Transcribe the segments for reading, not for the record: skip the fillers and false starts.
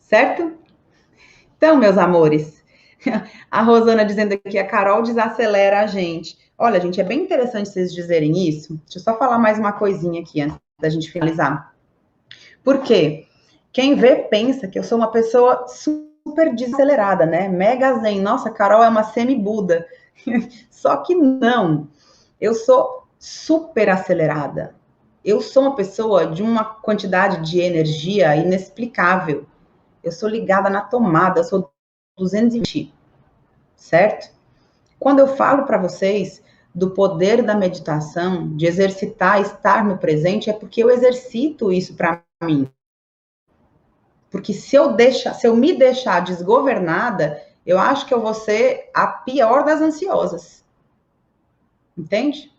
certo? Então, meus amores, a Rosana dizendo aqui, a Carol desacelera a gente. Olha, gente, é bem interessante vocês dizerem isso. Deixa eu só falar mais uma coisinha aqui antes da gente finalizar. Por quê? Quem vê pensa que eu sou uma pessoa super desacelerada, né? Mega zen. Nossa, a Carol é uma semi-buda. Só que não. Eu sou super acelerada. Eu sou uma pessoa de uma quantidade de energia inexplicável. Eu sou ligada na tomada, eu sou 220, certo? Quando eu falo para vocês do poder da meditação, de exercitar, estar no presente, é porque eu exercito isso para mim. Porque se eu me deixar desgovernada, eu acho que eu vou ser a pior das ansiosas. Entende?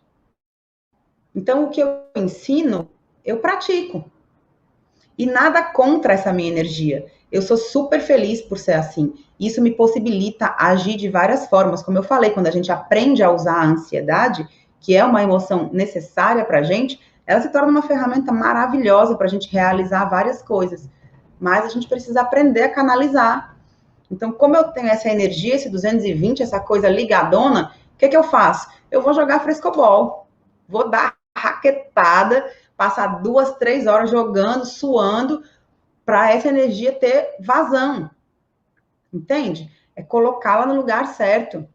Então, o que eu ensino, eu pratico. E nada contra essa minha energia. Eu sou super feliz por ser assim. Isso me possibilita agir de várias formas. Como eu falei, quando a gente aprende a usar a ansiedade, que é uma emoção necessária para a gente, ela se torna uma ferramenta maravilhosa para a gente realizar várias coisas. Mas a gente precisa aprender a canalizar. Então, como eu tenho essa energia, esse 220, essa coisa ligadona, o que eu faço? Eu vou jogar frescobol. Vou dar raquetada, passar 2, 3 horas jogando, suando, para essa energia ter vazão. Entende? É colocá-la no lugar certo.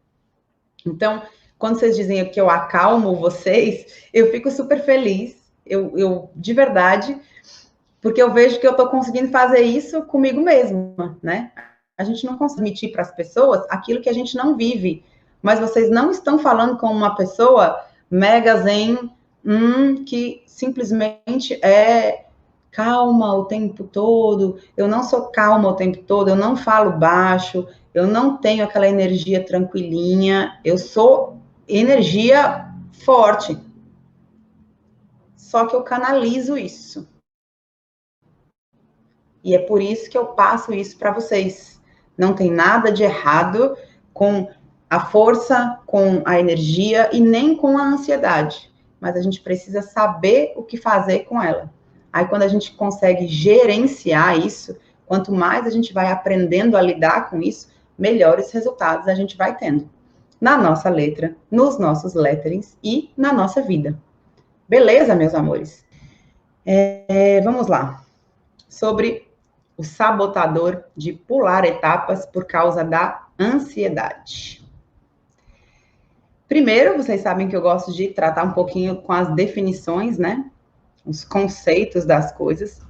Então, quando vocês dizem que eu acalmo vocês, eu fico super feliz. Eu de verdade, porque eu vejo que eu estou conseguindo fazer isso comigo mesma, né? A gente não consegue transmitir para as pessoas aquilo que a gente não vive. Mas vocês não estão falando com uma pessoa mega zen, que simplesmente é calma o tempo todo. Eu não sou calma o tempo todo, eu não falo baixo, eu não tenho aquela energia tranquilinha, eu sou energia forte. Só que eu canalizo isso. E é por isso que eu passo isso para vocês. Não tem nada de errado com a força, com a energia e nem com a ansiedade. Mas a gente precisa saber o que fazer com ela. Aí, quando a gente consegue gerenciar isso, quanto mais a gente vai aprendendo a lidar com isso, melhores resultados a gente vai tendo. Na nossa letra, nos nossos letterings e na nossa vida. Beleza, meus amores? Vamos lá. Sobre o sabotador de pular etapas por causa da ansiedade. Primeiro, vocês sabem que eu gosto de tratar um pouquinho com as definições, né? Os conceitos das coisas.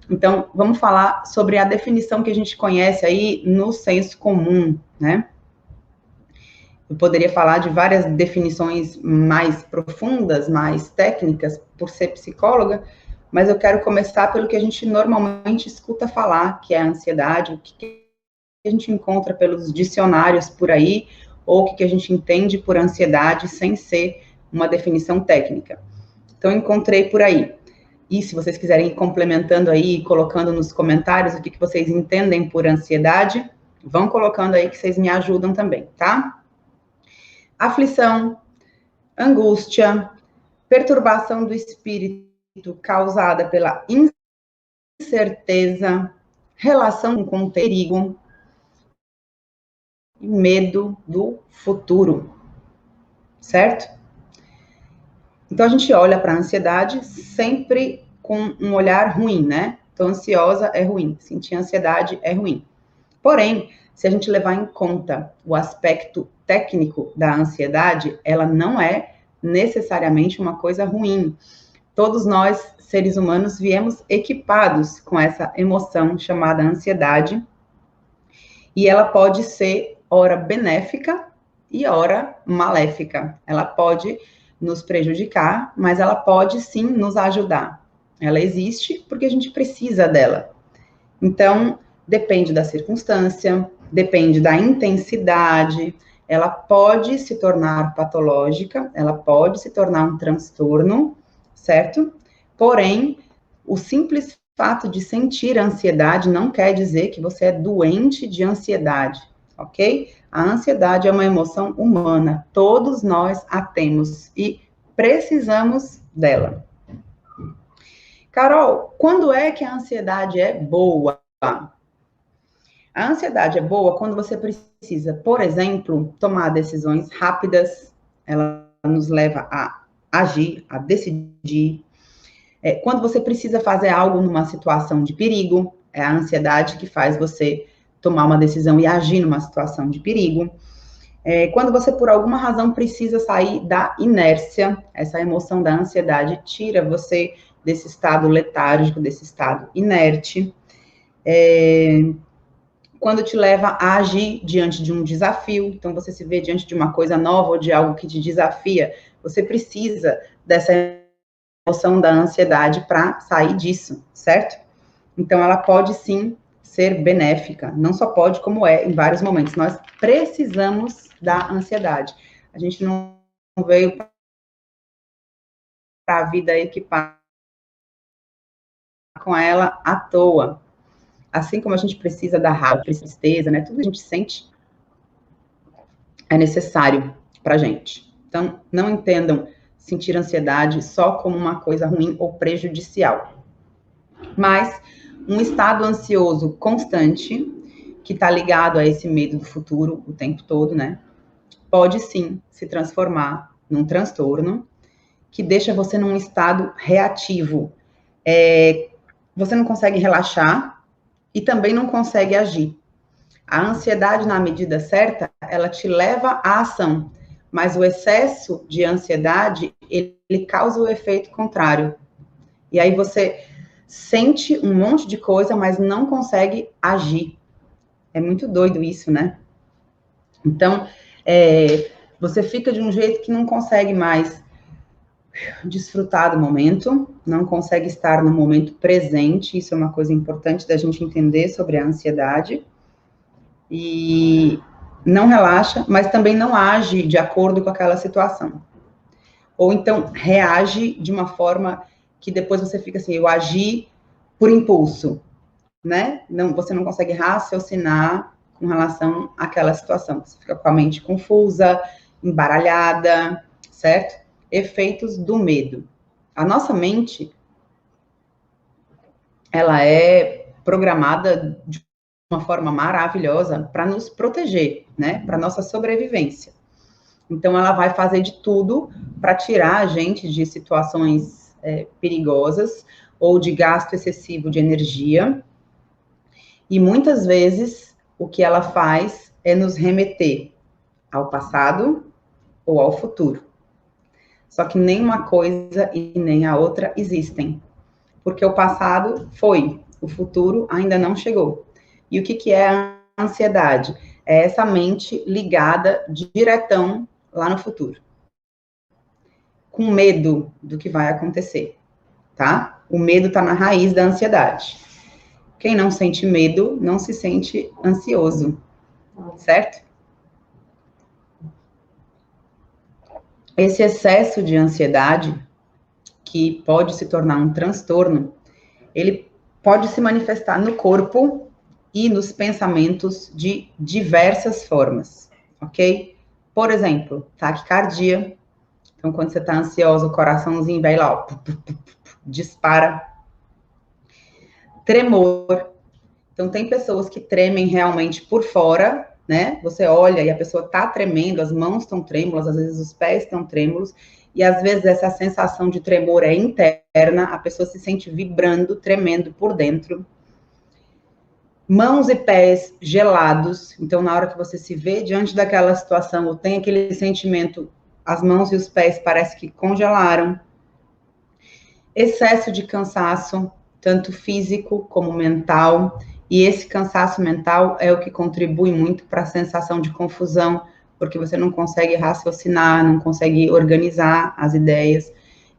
Então, vamos falar sobre a definição que a gente conhece aí no senso comum, né? Eu poderia falar de várias definições mais profundas, mais técnicas, por ser psicóloga, mas eu quero começar pelo que a gente normalmente escuta falar, que é a ansiedade, o que a gente encontra pelos dicionários por aí, ou o que a gente entende por ansiedade, sem ser uma definição técnica. Então, encontrei por aí. E se vocês quiserem ir complementando aí, colocando nos comentários o que vocês entendem por ansiedade, vão colocando aí que vocês me ajudam também, tá? Aflição, angústia, perturbação do espírito causada pela incerteza, relação com o perigo e medo do futuro, certo? Então, a gente olha para a ansiedade sempre com um olhar ruim, né? Então, ansiosa é ruim, sentir ansiedade é ruim. Porém, se a gente levar em conta o aspecto técnico da ansiedade, ela não é necessariamente uma coisa ruim. Todos nós, seres humanos, viemos equipados com essa emoção chamada ansiedade, e ela pode ser ora benéfica e ora maléfica. Ela pode nos prejudicar, mas ela pode sim nos ajudar. Ela existe porque a gente precisa dela. Então, depende da circunstância, depende da intensidade, ela pode se tornar patológica, ela pode se tornar um transtorno, certo? Porém, o simples fato de sentir ansiedade não quer dizer que você é doente de ansiedade, ok? A ansiedade é uma emoção humana, todos nós a temos e precisamos dela. Carol, quando é que a ansiedade é boa? A ansiedade é boa quando você precisa, por exemplo, tomar decisões rápidas, ela nos leva a agir, a decidir. Quando você precisa fazer algo numa situação de perigo, é a ansiedade que faz você tomar uma decisão e agir numa situação de perigo. Quando você, por alguma razão, precisa sair da inércia, essa emoção da ansiedade tira você desse estado letárgico, desse estado inerte. Quando te leva a agir diante de um desafio, então você se vê diante de uma coisa nova ou de algo que te desafia, você precisa dessa emoção da ansiedade para sair disso, certo? Então ela pode sim ser benéfica, não só pode, como é em vários momentos. Nós precisamos da ansiedade. A gente não veio para a vida equipada com ela à toa. Assim como a gente precisa da raiva, tristeza, né? Tudo que a gente sente é necessário para a gente. Então, não entendam sentir ansiedade só como uma coisa ruim ou prejudicial. Mas um estado ansioso constante, que está ligado a esse medo do futuro o tempo todo, né? Pode sim se transformar num transtorno que deixa você num estado reativo. Você não consegue relaxar e também não consegue agir. A ansiedade, na medida certa, ela te leva à ação, mas o excesso de ansiedade, ele causa o efeito contrário. E aí você sente um monte de coisa, mas não consegue agir. É muito doido isso, né? Então, você fica de um jeito que não consegue mais desfrutar do momento, não consegue estar no momento presente. Isso é uma coisa importante da gente entender sobre a ansiedade. E não relaxa, mas também não age de acordo com aquela situação. Ou então reage de uma forma que depois você fica assim, eu agi por impulso, né? Você não consegue raciocinar com relação àquela situação. Você fica com a mente confusa, embaralhada, certo? Efeitos do medo. A nossa mente, ela é programada de uma forma maravilhosa para nos proteger, né? Para nossa sobrevivência. Então, ela vai fazer de tudo para tirar a gente de situações perigosas ou de gasto excessivo de energia. E muitas vezes o que ela faz é nos remeter ao passado ou ao futuro. Só que nem uma coisa e nem a outra existem. Porque o passado foi, o futuro ainda não chegou. E o que é a ansiedade? É essa mente ligada diretão lá no futuro. Com medo do que vai acontecer, tá? O medo está na raiz da ansiedade. Quem não sente medo, não se sente ansioso, certo? Esse excesso de ansiedade, que pode se tornar um transtorno, ele pode se manifestar no corpo e nos pensamentos de diversas formas, ok? Por exemplo, taquicardia. Então, quando você está ansiosa, o coraçãozinho vai lá, ó, dispara. Tremor. Então, tem pessoas que tremem realmente por fora, né? Você olha e a pessoa tá tremendo, as mãos estão trêmulas, às vezes os pés estão trêmulos, e às vezes essa sensação de tremor é interna, a pessoa se sente vibrando, tremendo por dentro. Mãos e pés gelados, então na hora que você se vê diante daquela situação, ou tem aquele sentimento, as mãos e os pés parece que congelaram. Excesso de cansaço, tanto físico como mental, e esse cansaço mental é o que contribui muito para a sensação de confusão, porque você não consegue raciocinar, não consegue organizar as ideias.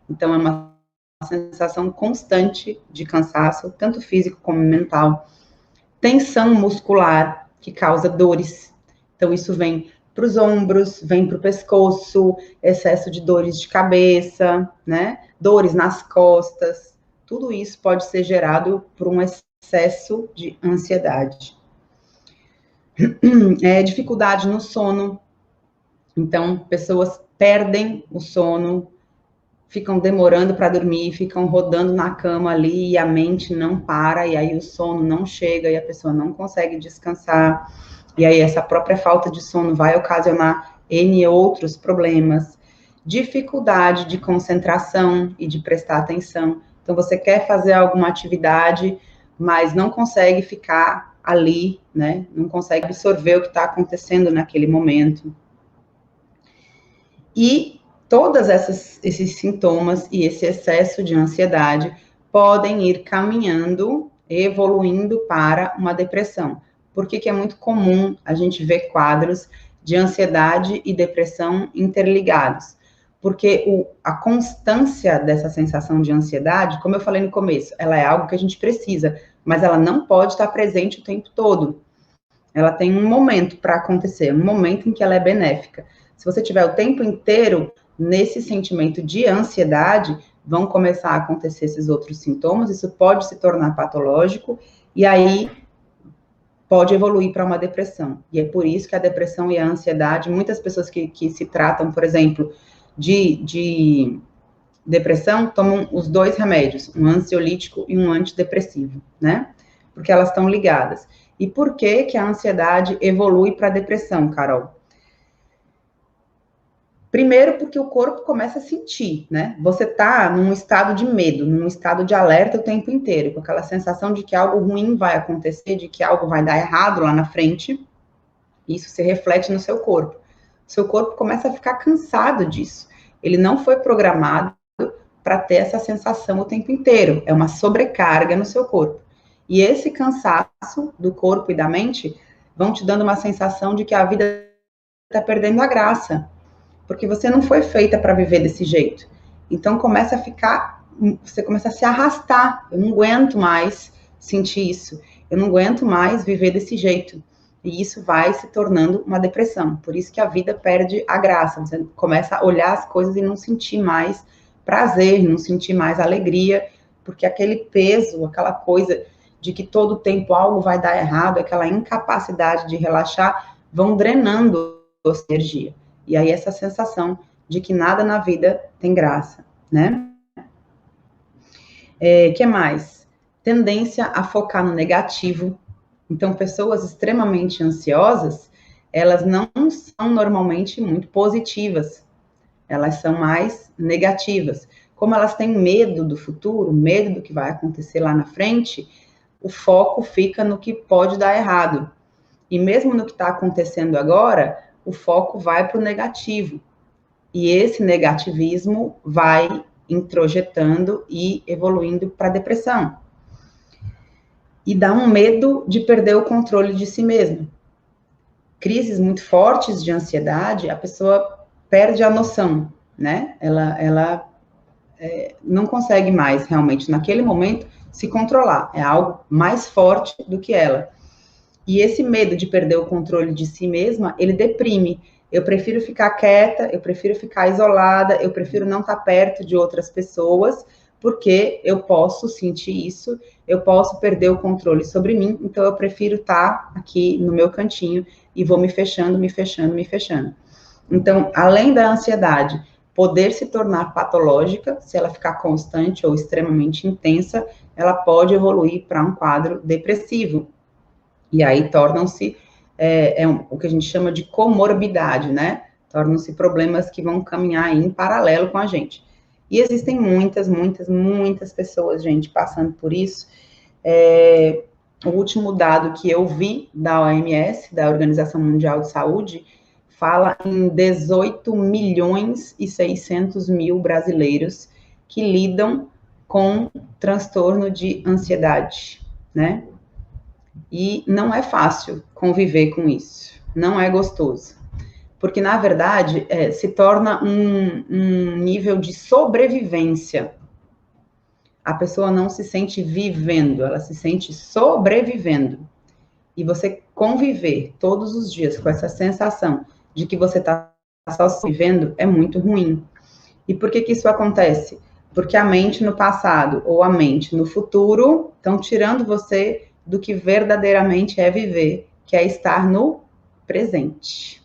Então, é uma sensação constante de cansaço, tanto físico como mental. Tensão muscular, que causa dores. Então, isso vem para os ombros, vem para o pescoço, excesso de dores de cabeça, né? Dores nas costas. Tudo isso pode ser gerado por um excesso de ansiedade. Dificuldade no sono. Então, pessoas perdem o sono, ficam demorando para dormir, ficam rodando na cama ali e a mente não para, e aí o sono não chega e a pessoa não consegue descansar. E aí essa própria falta de sono vai ocasionar N outros problemas, dificuldade de concentração e de prestar atenção. Então você quer fazer alguma atividade, mas não consegue ficar ali, né? Não consegue absorver o que está acontecendo naquele momento. E todos esses sintomas e esse excesso de ansiedade podem ir caminhando, evoluindo para uma depressão. Por que é muito comum a gente ver quadros de ansiedade e depressão interligados? Porque a constância dessa sensação de ansiedade, como eu falei no começo, ela é algo que a gente precisa, mas ela não pode estar presente o tempo todo. Ela tem um momento para acontecer, um momento em que ela é benéfica. Se você tiver o tempo inteiro nesse sentimento de ansiedade, vão começar a acontecer esses outros sintomas, isso pode se tornar patológico, e aí pode evoluir para uma depressão. E é por isso que a depressão e a ansiedade, muitas pessoas que se tratam, por exemplo, de depressão, tomam os dois remédios, um ansiolítico e um antidepressivo, né? Porque elas estão ligadas. E por que a ansiedade evolui para a depressão, Carol? Primeiro, porque o corpo começa a sentir, né? Você tá num estado de medo, num estado de alerta o tempo inteiro, com aquela sensação de que algo ruim vai acontecer, de que algo vai dar errado lá na frente. Isso se reflete no seu corpo. Seu corpo começa a ficar cansado disso. Ele não foi programado para ter essa sensação o tempo inteiro. É uma sobrecarga no seu corpo. E esse cansaço do corpo e da mente vão te dando uma sensação de que a vida está perdendo a graça, porque você não foi feita para viver desse jeito. Então começa a ficar, você começa a se arrastar. Eu não aguento mais sentir isso. Eu não aguento mais viver desse jeito. E isso vai se tornando uma depressão. Por isso que a vida perde a graça. Você começa a olhar as coisas e não sentir mais prazer, não sentir mais alegria, porque aquele peso, aquela coisa de que todo tempo algo vai dar errado, aquela incapacidade de relaxar, vão drenando a sua energia. E aí essa sensação de que nada na vida tem graça, né? Que mais? Tendência a focar no negativo. Então, pessoas extremamente ansiosas, elas não são normalmente muito positivas. Elas são mais negativas. Como elas têm medo do futuro, medo do que vai acontecer lá na frente, o foco fica no que pode dar errado. E mesmo no que está acontecendo agora, o foco vai para o negativo. E esse negativismo vai introjetando e evoluindo para a depressão. E dá um medo de perder o controle de si mesmo. Crises muito fortes de ansiedade, a pessoa perde a noção, né? Ela não consegue mais, realmente, naquele momento, se controlar. É algo mais forte do que ela. E esse medo de perder o controle de si mesma, ele deprime. Eu prefiro ficar quieta, eu prefiro ficar isolada, eu prefiro não estar perto de outras pessoas, porque eu posso sentir isso, eu posso perder o controle sobre mim, então eu prefiro estar aqui no meu cantinho e vou me fechando, me fechando, me fechando. Então, além da ansiedade poder se tornar patológica, se ela ficar constante ou extremamente intensa, ela pode evoluir para um quadro depressivo. E aí tornam-se o que a gente chama de comorbidade, né? Tornam-se problemas que vão caminhar em paralelo com a gente. E existem muitas, muitas, muitas pessoas, gente, passando por isso. O último dado que eu vi da OMS, da Organização Mundial de Saúde, fala em 18 milhões e 600 mil brasileiros que lidam com transtorno de ansiedade, né? E não é fácil conviver com isso, não é gostoso. Porque, na verdade, se torna um nível de sobrevivência. A pessoa não se sente vivendo, ela se sente sobrevivendo. E você conviver todos os dias com essa sensação de que você está só vivendo é muito ruim. E por que isso acontece? Porque a mente no passado ou a mente no futuro estão tirando você do que verdadeiramente é viver, que é estar no presente.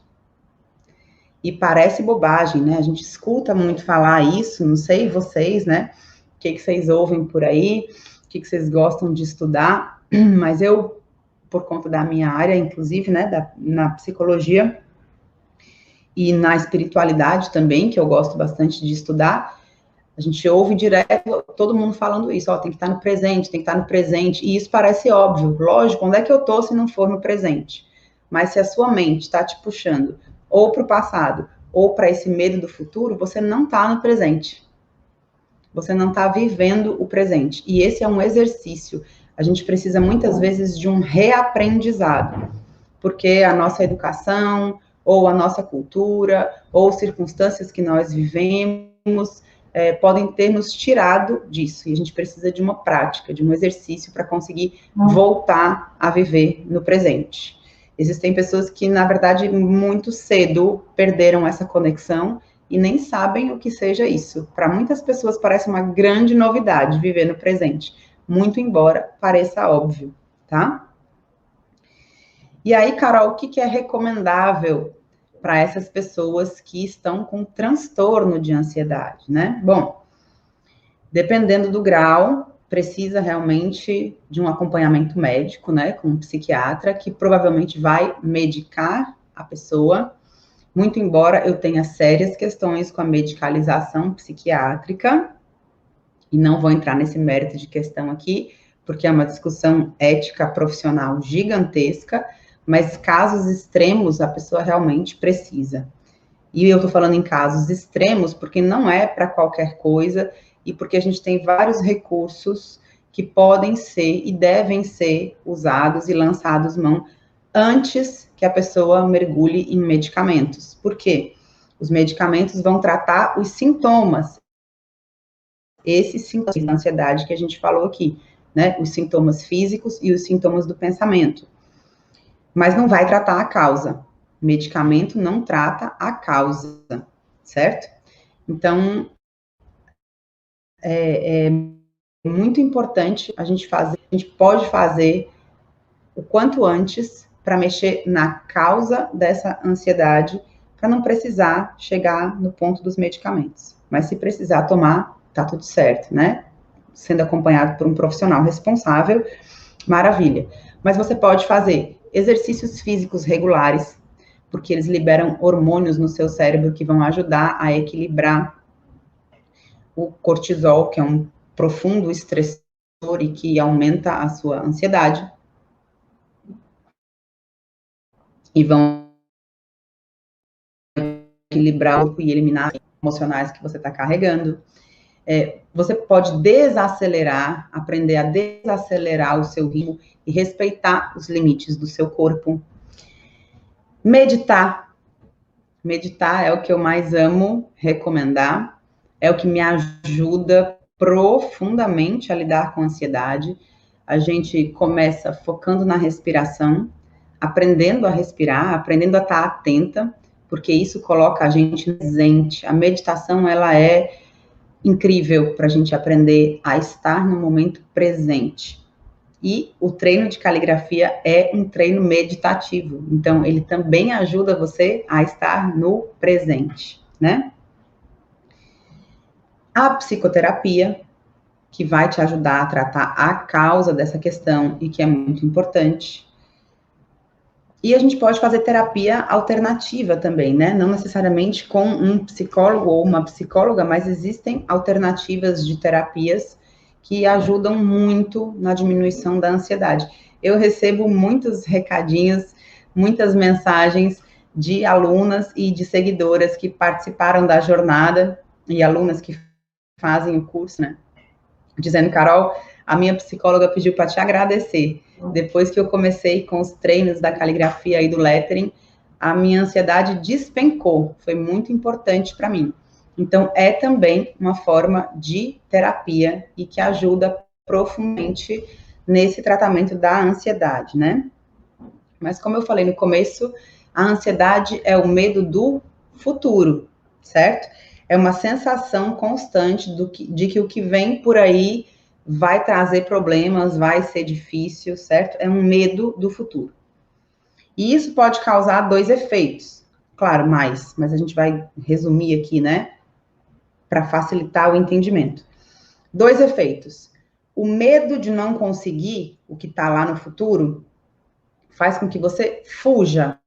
E parece bobagem, né? A gente escuta muito falar isso, não sei vocês, né? O que vocês ouvem por aí, o que vocês gostam de estudar, mas eu, por conta da minha área, inclusive, né, na psicologia e na espiritualidade também, que eu gosto bastante de estudar, a gente ouve direto todo mundo falando isso, ó, tem que estar no presente, tem que estar no presente, e isso parece óbvio, lógico, onde é que eu tô se não for no presente? Mas se a sua mente está te puxando ou para o passado, ou para esse medo do futuro, você não está no presente. Você não está vivendo o presente. E esse é um exercício. A gente precisa muitas vezes de um reaprendizado, porque a nossa educação, ou a nossa cultura, ou circunstâncias que nós vivemos, podem ter nos tirado disso. E a gente precisa de uma prática, de um exercício para conseguir voltar a viver no presente. Existem pessoas que, na verdade, muito cedo perderam essa conexão e nem sabem o que seja isso. Para muitas pessoas parece uma grande novidade viver no presente, muito embora pareça óbvio, tá? E aí, Carol, o que é recomendável para essas pessoas que estão com transtorno de ansiedade, né? Bom, dependendo do grau, precisa realmente de um acompanhamento médico, né, com um psiquiatra, que provavelmente vai medicar a pessoa, muito embora eu tenha sérias questões com a medicalização psiquiátrica, e não vou entrar nesse mérito de questão aqui, porque é uma discussão ética profissional gigantesca, mas casos extremos a pessoa realmente precisa. E eu tô falando em casos extremos porque não é para qualquer coisa e porque a gente tem vários recursos que podem ser e devem ser usados e lançados mão antes que a pessoa mergulhe em medicamentos. Por quê? Os medicamentos vão tratar os sintomas, esses sintomas da ansiedade que a gente falou aqui, né? Os sintomas físicos e os sintomas do pensamento. Mas não vai tratar a causa. Medicamento não trata a causa, certo? Então, é muito importante a gente pode fazer o quanto antes para mexer na causa dessa ansiedade, para não precisar chegar no ponto dos medicamentos. Mas se precisar tomar, tá tudo certo, né? Sendo acompanhado por um profissional responsável, maravilha. Mas você pode fazer exercícios físicos regulares, porque eles liberam hormônios no seu cérebro que vão ajudar a equilibrar o cortisol, que é um profundo estressor e que aumenta a sua ansiedade. E vão equilibrar o corpo e eliminar as emocionais que você está carregando. Você pode desacelerar, aprender a desacelerar o seu ritmo e respeitar os limites do seu corpo. Meditar. Meditar é o que eu mais amo recomendar, é o que me ajuda profundamente a lidar com a ansiedade. A gente começa focando na respiração, aprendendo a respirar, aprendendo a estar atenta, porque isso coloca a gente presente. A meditação, ela é incrível para a gente aprender a estar no momento presente. E o treino de caligrafia é um treino meditativo, então ele também ajuda você a estar no presente, né? A psicoterapia, que vai te ajudar a tratar a causa dessa questão e que é muito importante. E a gente pode fazer terapia alternativa também, né? Não necessariamente com um psicólogo ou uma psicóloga, mas existem alternativas de terapias que ajudam muito na diminuição da ansiedade. Eu recebo muitos recadinhos, muitas mensagens de alunas e de seguidoras que participaram da jornada e alunas que fazem o curso, né? Dizendo, Carol, a minha psicóloga pediu para te agradecer. Depois que eu comecei com os treinos da caligrafia e do lettering, a minha ansiedade despencou. Foi muito importante para mim. Então, é também uma forma de terapia e que ajuda profundamente nesse tratamento da ansiedade, né? Mas como eu falei no começo, a ansiedade é o medo do futuro, certo? É uma sensação constante de que o que vem por aí vai trazer problemas, vai ser difícil, certo? É um medo do futuro. E isso pode causar dois efeitos. claro, mais, mas a gente vai resumir aqui, né, para facilitar o entendimento. 2 efeitos. O medo de não conseguir o que está lá no futuro faz com que você fuja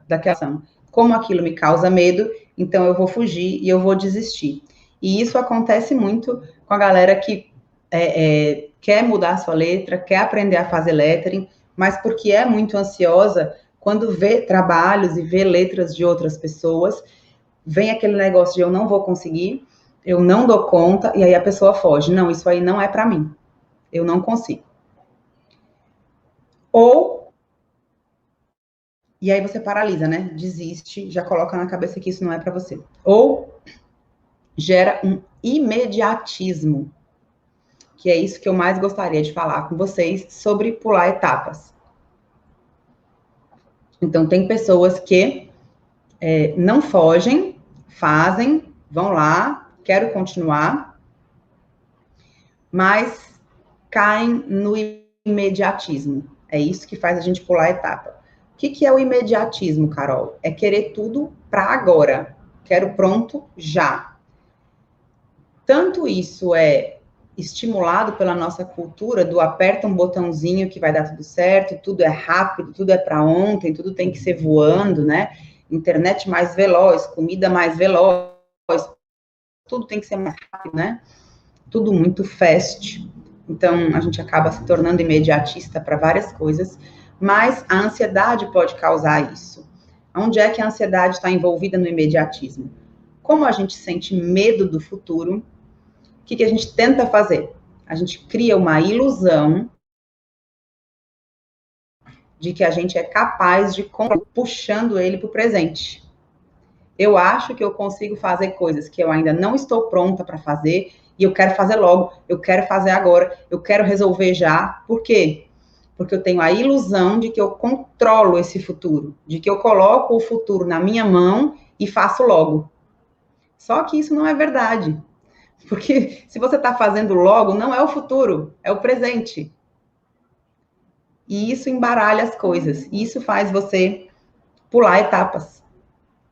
daquela ação. Como aquilo me causa medo, então eu vou fugir e eu vou desistir. E isso acontece muito com a galera que quer mudar a sua letra, quer aprender a fazer lettering, mas porque é muito ansiosa, quando vê trabalhos e vê letras de outras pessoas, vem aquele negócio de eu não vou conseguir, eu não dou conta, e aí a pessoa foge. Não, isso aí não é para mim. Eu não consigo. Ou, e aí você paralisa, né? Desiste, já coloca na cabeça que isso não é para você. Ou gera um imediatismo, que é isso que eu mais gostaria de falar com vocês sobre pular etapas. Então, tem pessoas que não fogem, fazem, vão lá, quero continuar, mas caem no imediatismo. É isso que faz a gente pular a etapa. O que é o imediatismo, Carol? É querer tudo para agora. Quero pronto já. Tanto isso é estimulado pela nossa cultura do aperta um botãozinho que vai dar tudo certo, tudo é rápido, tudo é para ontem, tudo tem que ser voando, né? Internet mais veloz, comida mais veloz, tudo tem que ser mais rápido, né? Tudo muito fast. Então, a gente acaba se tornando imediatista para várias coisas, mas a ansiedade pode causar isso. Onde é que a ansiedade está envolvida no imediatismo? Como a gente sente medo do futuro, o que a gente tenta fazer? A gente cria uma ilusão de que a gente é capaz de puxando ele para o presente. Eu acho que eu consigo fazer coisas que eu ainda não estou pronta para fazer e eu quero fazer logo, eu quero fazer agora, eu quero resolver já. Por quê? Porque eu tenho a ilusão de que eu controlo esse futuro, de que eu coloco o futuro na minha mão e faço logo. Só que isso não é verdade. Porque se você está fazendo logo, não é o futuro, é o presente. E isso embaralha as coisas. E isso faz você pular etapas.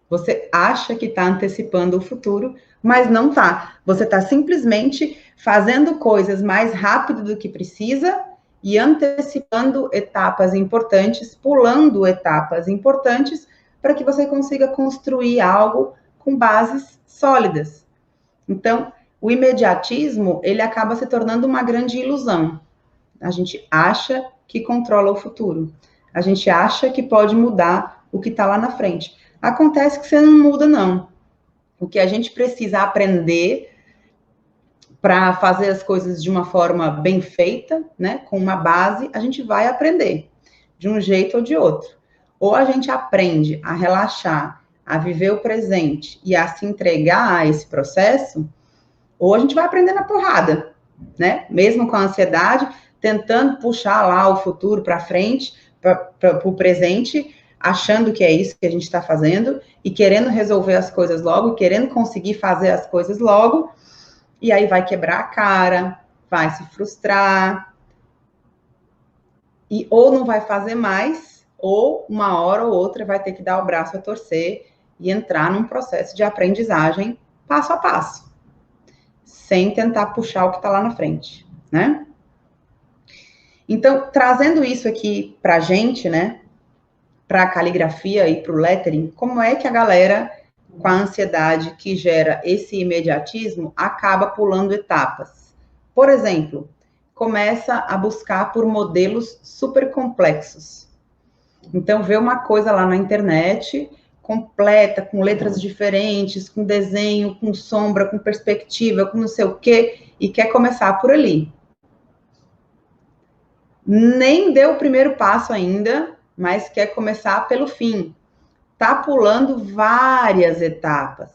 Você acha que está antecipando o futuro, mas não está. Você está simplesmente fazendo coisas mais rápido do que precisa e antecipando etapas importantes, pulando etapas importantes, para que você consiga construir algo com bases sólidas. Então, o imediatismo, ele acaba se tornando uma grande ilusão. A gente acha que controla o futuro. A gente acha que pode mudar o que está lá na frente. Acontece que você não muda, não. O que a gente precisa aprender para fazer as coisas de uma forma bem feita, né, com uma base, a gente vai aprender, de um jeito ou de outro. Ou a gente aprende a relaxar, a viver o presente e a se entregar a esse processo, ou a gente vai aprender na porrada, né? Mesmo com a ansiedade, tentando puxar lá o futuro para frente, para o presente, achando que é isso que a gente está fazendo e querendo resolver as coisas logo, querendo conseguir fazer as coisas logo, e aí vai quebrar a cara, vai se frustrar, e ou não vai fazer mais, ou uma hora ou outra vai ter que dar o braço a torcer e entrar num processo de aprendizagem passo a passo, sem tentar puxar o que está lá na frente, né? Então, trazendo isso aqui para a gente, né, para a caligrafia e para o lettering, como é que a galera, com a ansiedade que gera esse imediatismo, acaba pulando etapas? Por exemplo, começa a buscar por modelos super complexos. Então, vê uma coisa lá na internet, completa, com letras diferentes, com desenho, com sombra, com perspectiva, com não sei o quê, e quer começar por ali. Nem deu o primeiro passo ainda, mas quer começar pelo fim. Tá pulando várias etapas.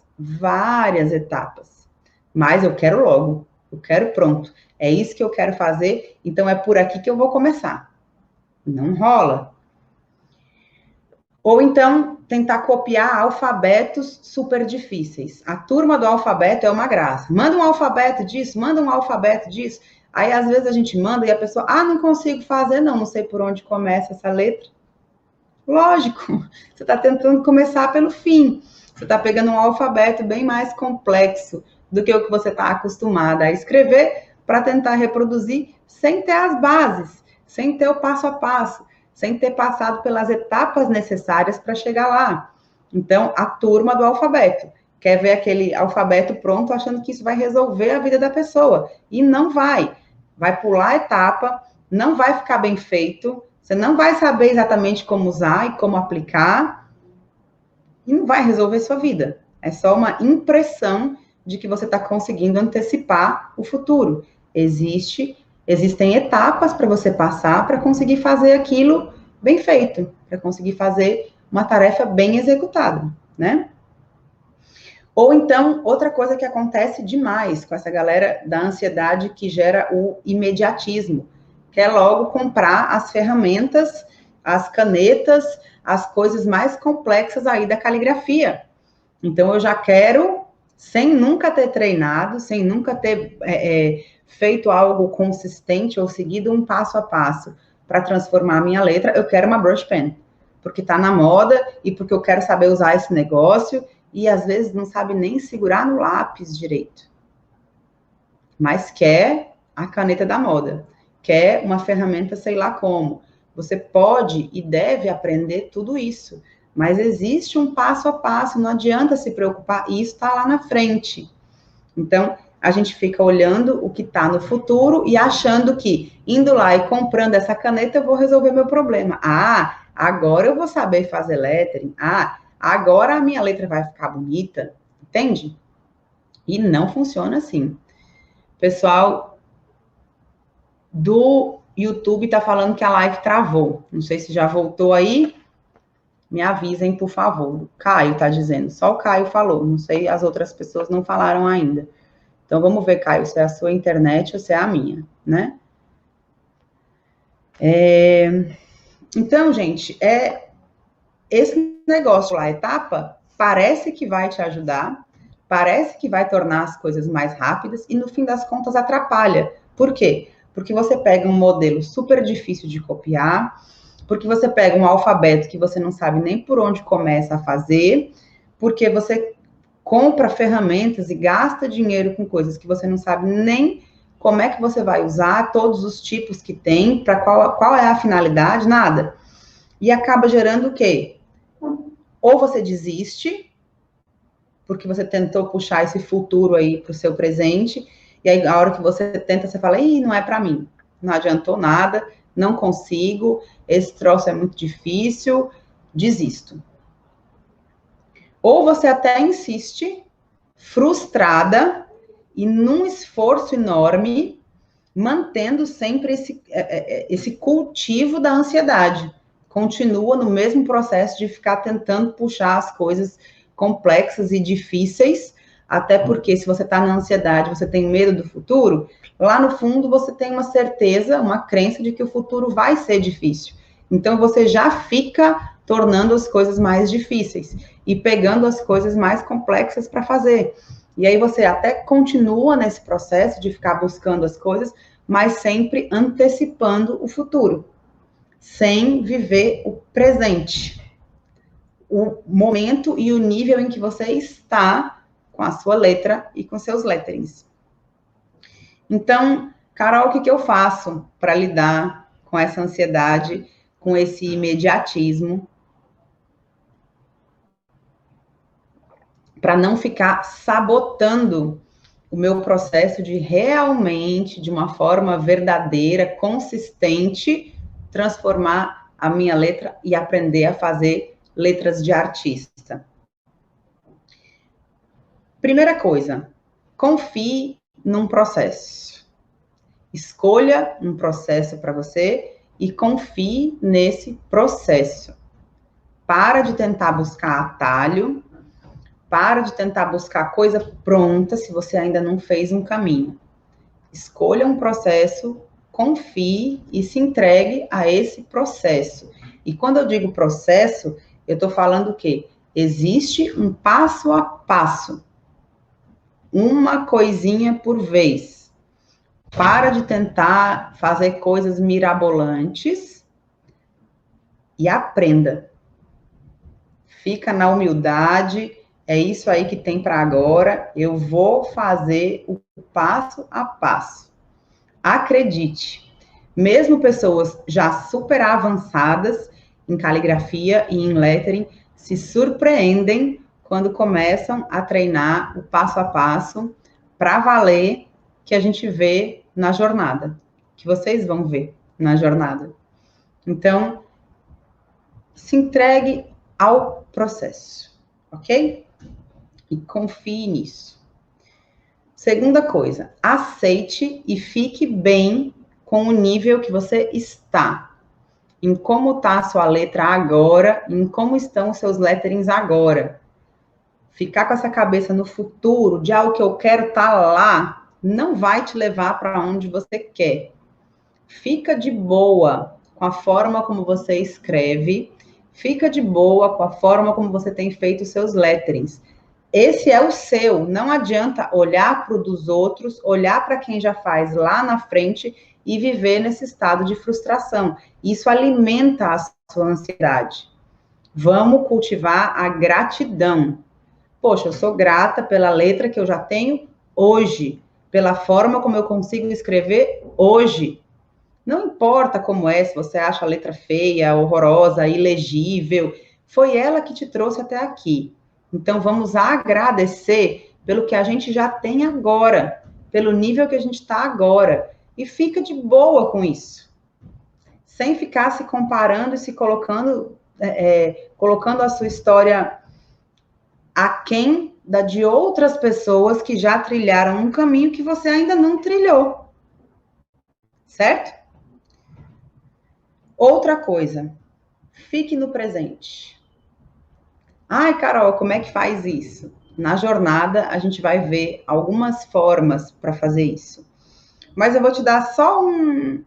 Mas eu quero logo, eu quero pronto. É isso que eu quero fazer, então é por aqui que eu vou começar. Não rola. Ou então, tentar copiar alfabetos super difíceis. A turma do alfabeto é uma graça. Manda um alfabeto disso, manda um alfabeto disso. Aí, às vezes, a gente manda e a pessoa, não consigo fazer, não sei por onde começa essa letra. Lógico, você está tentando começar pelo fim. Você está pegando um alfabeto bem mais complexo do que o que você está acostumada a escrever para tentar reproduzir sem ter as bases, sem ter o passo a passo, sem ter passado pelas etapas necessárias para chegar lá. Então, a turma do alfabeto quer ver aquele alfabeto pronto achando que isso vai resolver a vida da pessoa. E não vai. Vai pular a etapa, não vai ficar bem feito, você não vai saber exatamente como usar e como aplicar, e não vai resolver sua vida. É só uma impressão de que você está conseguindo antecipar o futuro. Existem etapas para você passar para conseguir fazer aquilo bem feito, para conseguir fazer uma tarefa bem executada, né? Ou então, outra coisa que acontece demais com essa galera da ansiedade que gera o imediatismo, que é logo comprar as ferramentas, as canetas, as coisas mais complexas aí da caligrafia. Então, eu já quero, sem nunca ter treinado, sem nunca ter feito algo consistente ou seguido um passo a passo para transformar a minha letra, eu quero uma brush pen, porque está na moda e porque eu quero saber usar esse negócio, e às vezes não sabe nem segurar no lápis direito. Mas quer a caneta da moda, quer uma ferramenta sei lá como. Você pode e deve aprender tudo isso, mas existe um passo a passo, não adianta se preocupar, e isso está lá na frente. Então, a gente fica olhando o que está no futuro e achando que, indo lá e comprando essa caneta, eu vou resolver meu problema. Ah, agora eu vou saber fazer lettering. Ah, agora a minha letra vai ficar bonita, entende? E não funciona assim. Pessoal do YouTube tá falando que a live travou. Não sei se já voltou aí. Me avisem, por favor. O Caio tá dizendo. Só o Caio falou. Não sei, as outras pessoas não falaram ainda. Então, vamos ver, Caio, se é a sua internet ou se é a minha, né? Então, gente, esse negócio lá, a etapa, parece que vai te ajudar, parece que vai tornar as coisas mais rápidas e, no fim das contas, atrapalha. Por quê? Porque você pega um modelo super difícil de copiar, porque você pega um alfabeto que você não sabe nem por onde começa a fazer, porque você compra ferramentas e gasta dinheiro com coisas que você não sabe nem como é que você vai usar, todos os tipos que tem, para qual é a finalidade, nada. E acaba gerando o quê? Ou você desiste, porque você tentou puxar esse futuro aí para o seu presente, e aí a hora que você tenta, você fala, ih, não é para mim, não adiantou nada, não consigo, esse troço é muito difícil, desisto. Ou você até insiste, frustrada e num esforço enorme, mantendo sempre esse cultivo da ansiedade. Continua no mesmo processo de ficar tentando puxar as coisas complexas e difíceis, até porque se você está na ansiedade, você tem medo do futuro, lá no fundo você tem uma certeza, uma crença de que o futuro vai ser difícil. Então você já fica tornando as coisas mais difíceis e pegando as coisas mais complexas para fazer. E aí você até continua nesse processo de ficar buscando as coisas, mas sempre antecipando o futuro, sem viver o presente, o momento e o nível em que você está com a sua letra e com seus letterings. Então, Carol, o que eu faço para lidar com essa ansiedade, com esse imediatismo, para não ficar sabotando o meu processo de realmente, de uma forma verdadeira, consistente, transformar a minha letra e aprender a fazer letras de artista. Primeira coisa, confie num processo. Escolha um processo para você e confie nesse processo. Para de tentar buscar atalho, para de tentar buscar coisa pronta se você ainda não fez um caminho. Escolha um processo, confie e se entregue a esse processo. E quando eu digo processo, eu estou falando o quê? Existe um passo a passo. Uma coisinha por vez. Para de tentar fazer coisas mirabolantes e aprenda. fica na humildade, é isso aí que tem para agora, eu vou fazer o passo a passo. Acredite, mesmo pessoas já super avançadas em caligrafia e em lettering se surpreendem quando começam a treinar o passo a passo para valer, que a gente vê na jornada, que vocês vão ver na jornada. Então, se entregue ao processo, ok? E confie nisso. Segunda coisa, aceite e fique bem com o nível que você está. Em como está a sua letra agora, em como estão os seus letterings agora. Ficar com essa cabeça no futuro, de algo que eu quero estar lá, não vai te levar para onde você quer. Fica de boa com a forma como você escreve, fica de boa com a forma como você tem feito os seus letterings. Esse é o seu, não adianta olhar para o dos outros, olhar para quem já faz lá na frente e viver nesse estado de frustração. Isso alimenta a sua ansiedade. Vamos cultivar a gratidão. Poxa, eu sou grata pela letra que eu já tenho hoje, pela forma como eu consigo escrever hoje. Não importa como é, se você acha a letra feia, horrorosa, ilegível, foi ela que te trouxe até aqui. Então, vamos agradecer pelo que a gente já tem agora, pelo nível que a gente está agora. E fica de boa com isso. Sem ficar se comparando e se colocando, colocando a sua história aquém da de outras pessoas que já trilharam um caminho que você ainda não trilhou. Certo? Outra coisa, fique no presente. Ai, Carol, como é que faz isso? Na jornada, a gente vai ver algumas formas para fazer isso. Mas eu vou te dar só um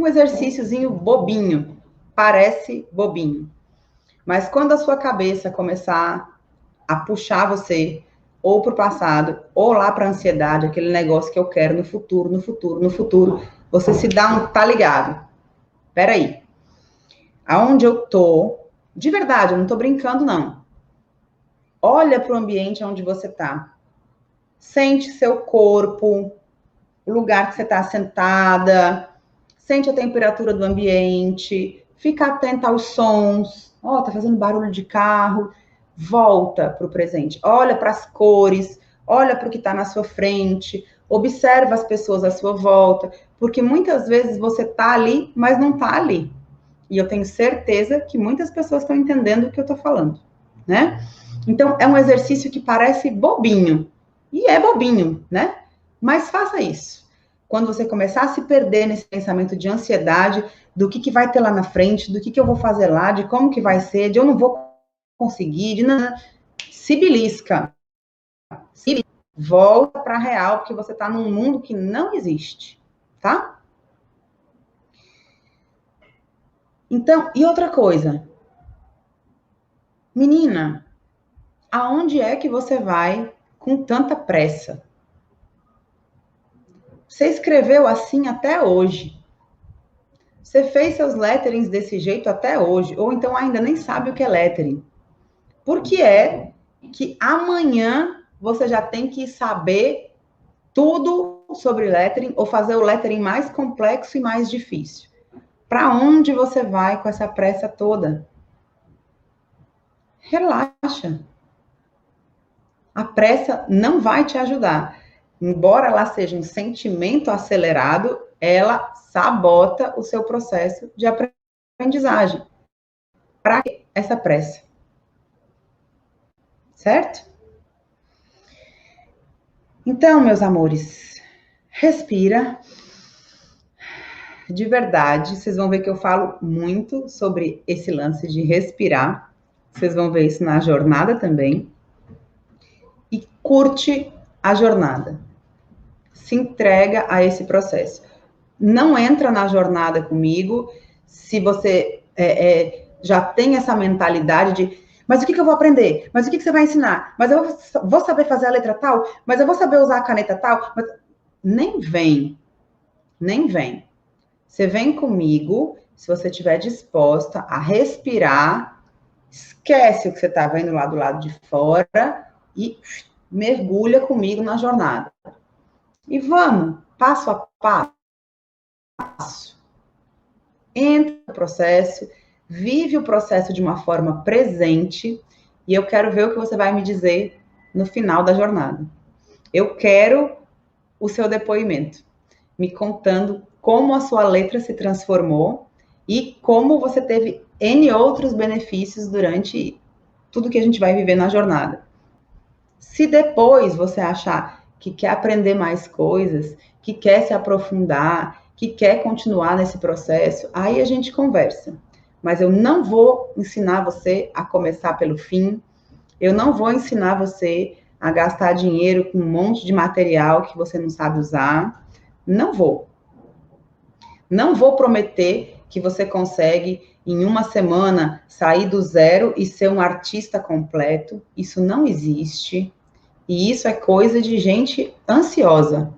exercíciozinho bobinho. Parece bobinho. Mas quando a sua cabeça começar a puxar você ou para o passado, ou lá para a ansiedade, aquele negócio que eu quero no futuro, no futuro, no futuro, você se dá um tá ligado. Peraí. Aonde eu tô, de verdade, eu não tô brincando, não. Olha para o ambiente onde você tá. Sente seu corpo, o lugar que você está sentada, sente a temperatura do ambiente, fica atenta aos sons. Ó, tá fazendo barulho de carro. Volta para o presente. Olha para as cores, olha para o que está na sua frente, observa as pessoas à sua volta, porque muitas vezes você tá ali, mas não tá ali. E eu tenho certeza que muitas pessoas estão entendendo o que eu estou falando, né? Então, é um exercício que parece bobinho. E é bobinho, né? Mas faça isso. Quando você começar a se perder nesse pensamento de ansiedade, do que vai ter lá na frente, do que eu vou fazer lá, de como que vai ser, de eu não vou conseguir, de nada, se belisca. Volta para a real, porque você está num mundo que não existe, tá? Então, e outra coisa. Menina, aonde é que você vai com tanta pressa? Você escreveu assim até hoje. Você fez seus letterings desse jeito até hoje, ou então ainda nem sabe o que é lettering. Por que é que amanhã você já tem que saber tudo sobre lettering ou fazer o lettering mais complexo e mais difícil? Para onde você vai com essa pressa toda? Relaxa. A pressa não vai te ajudar. Embora ela seja um sentimento acelerado, ela sabota o seu processo de aprendizagem. Para que essa pressa? Certo? Então, meus amores, respira. De verdade, vocês vão ver que eu falo muito sobre esse lance de respirar. Vocês vão ver isso na jornada também. E curte a jornada. Se entrega a esse processo. Não entra na jornada comigo se você já tem essa mentalidade de mas o que eu vou aprender? Mas o que você vai ensinar? Mas eu vou saber fazer a letra tal? Mas eu vou saber usar a caneta tal? Mas... Nem vem. Nem vem. Você vem comigo se você estiver disposta a respirar Esquece o que você está vendo lá do lado de fora e mergulha comigo na jornada. E vamos, passo a passo. Entra no processo, vive o processo de uma forma presente e eu quero ver o que você vai me dizer no final da jornada. Eu quero o seu depoimento, me contando como a sua letra se transformou e como você teve N outros benefícios durante tudo que a gente vai viver na jornada. Se depois você achar que quer aprender mais coisas, que quer se aprofundar, que quer continuar nesse processo, aí a gente conversa. Mas eu não vou ensinar você a começar pelo fim, eu não vou ensinar você a gastar dinheiro com um monte de material que você não sabe usar. Não vou. Não vou prometer que você consegue, em uma semana, sair do zero e ser um artista completo. Isso não existe. E isso é coisa de gente ansiosa.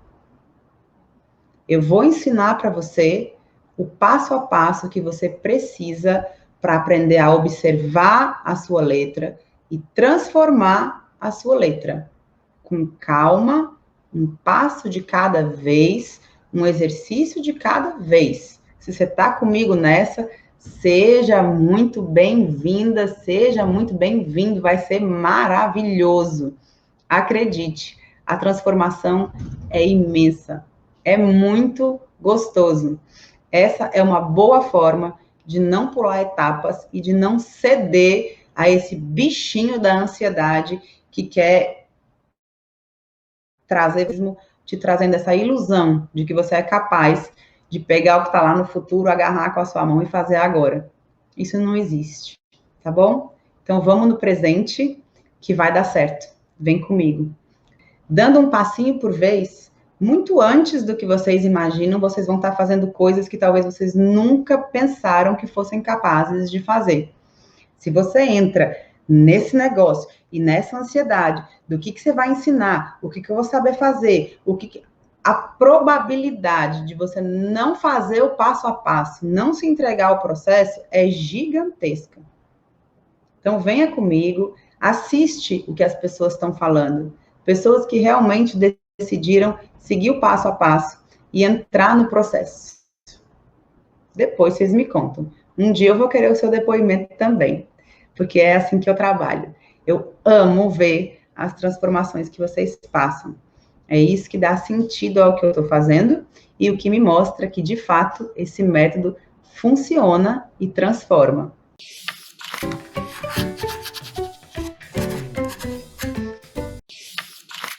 Eu vou ensinar para você o passo a passo que você precisa para aprender a observar a sua letra e transformar a sua letra. Com calma, um passo de cada vez, um exercício de cada vez. Se você está comigo nessa, seja muito bem-vinda, seja muito bem-vindo, vai ser maravilhoso. Acredite, a transformação é imensa, é muito gostoso. Essa é uma boa forma de não pular etapas e de não ceder a esse bichinho da ansiedade que quer trazer, te trazendo essa ilusão de que você é capaz de pegar o que está lá no futuro, agarrar com a sua mão e fazer agora. Isso não existe, tá bom? Então vamos no presente que vai dar certo. Vem comigo. Dando um passinho por vez, muito antes do que vocês imaginam, vocês vão estar fazendo coisas que talvez vocês nunca pensaram que fossem capazes de fazer. Se você entra nesse negócio e nessa ansiedade do que você vai ensinar, o que eu vou saber fazer, a probabilidade de você não fazer o passo a passo, não se entregar ao processo é gigantesca. Então venha comigo, assiste o que as pessoas estão falando. Pessoas que realmente decidiram seguir o passo a passo e entrar no processo. Depois vocês me contam. Um dia eu vou querer o seu depoimento também, porque é assim que eu trabalho. Eu amo ver as transformações que vocês passam. É isso que dá sentido ao que eu estou fazendo e o que me mostra que, de fato, esse método funciona e transforma.